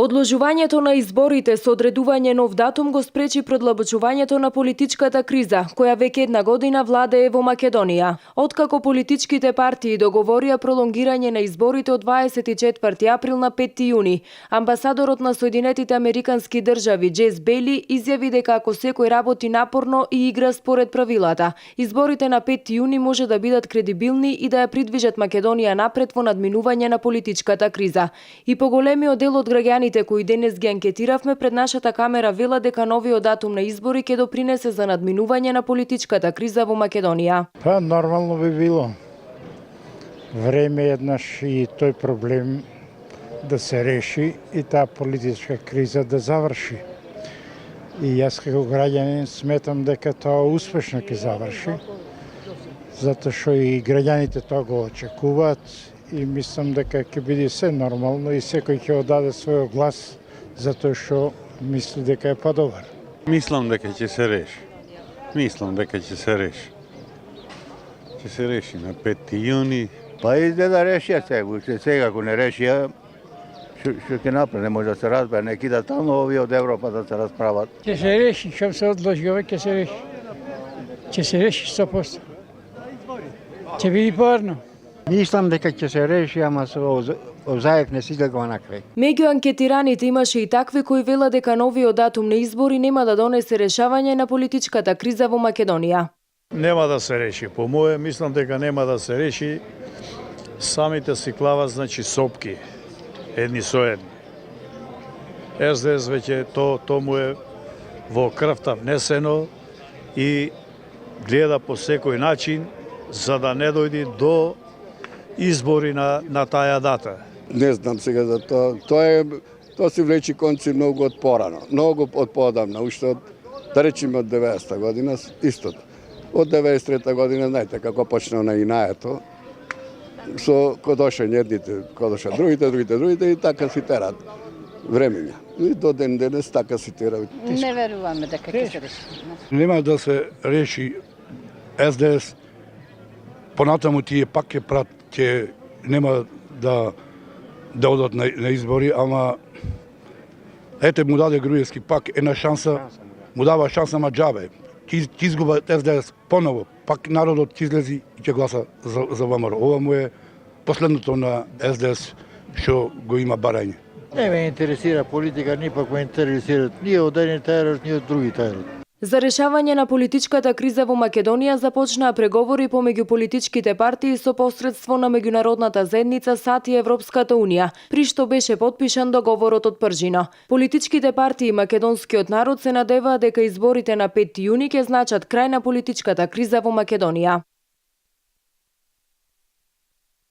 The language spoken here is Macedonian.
Одложувањето на изборите со одредување нов датум го спречи продлабочувањето на политичката криза, која веќе една година владее во Македонија. Откако политичките партии договорија пролонгирање на изборите од 24 април на 5 јуни, амбасадорот на Соединетите Американски држави Джес Бейли изјави дека ако секој работи напорно и игра според правилата, изборите на 5 јуни може да бидат кредибилни и да ја придвижат Македонија напред во надминување на политичката криза. И поголемиот дел од граѓаните кои денес ги анкетиравме пред нашата камера вела дека новиот датум на избори ќе допринесе за надминување на политичката криза во Македонија. Па нормално би било. Време еднаш и тој проблем да се реши и таа политичка криза да заврши. И јас како граѓанин сметам дека тоа успешно ќе заврши, затоа што и граѓаните тоа го очекуваат. И мислам дека ќе биде се нормално и секој ќе отдаде својот глас затоа што мисли дека е подобар. Мислам дека ќе се реши. Ќе се реши на 5 јуни. Па изгледа решија сега, ако не решија, што ќе направи, не може да се разбере, не кида таму овие од Европа да се расправат. Ќе се реши, што се одложи, ова ќе се реши. Ќе се реши 100%. Ќе биде порно. Мислам дека ќе се реши, ама со заек не си го накрај. Меѓу анкетираните имаше и такви кои велат дека новиот датум на избори нема да донесе решавање на политичката криза во Македонија. Нема да се реши. По моје мислам дека нема да се реши. Самите си клават, значи, сопки. Едни со едни. СДС веќе то му е во крвта внесено и гледа по секој начин за да не дојде до избори на таа дата. Не знам сега за тоа. Тоа се влечи конци многу од порано, многу од подамна, уште од, да речеме, од 90-та година, истото. Од 93-та година, знаете, како почнал на инаето, кој доше едните, кој доше другите и така си терат времења. И до ден денес така си терат. Не веруваме дека ќе се реши. Нема да се реши СДС, понатаму тие пак ќе нема да одат на избори, ама ете му даде Груевски пак една шанса, му дава шанса на џабе. Ќе изгуба СДС поново, пак народот ќе излези и ќе гласа за ВМРО. Ова му е последното на СДС што го има барање. Не ме интересира политика, ни пак ме интересират ни од еден тајрот, ни од други тајрот. За решавање на политичката криза во Македонија започнаа преговори помеѓу политичките партии со посредство на меѓународната заедница САД и Европската унија, при што беше потпишан договорот од Пржина. Политичките партии и македонскиот народ се надеваат дека изборите на 5 јуни ќе значат крај на политичката криза во Македонија.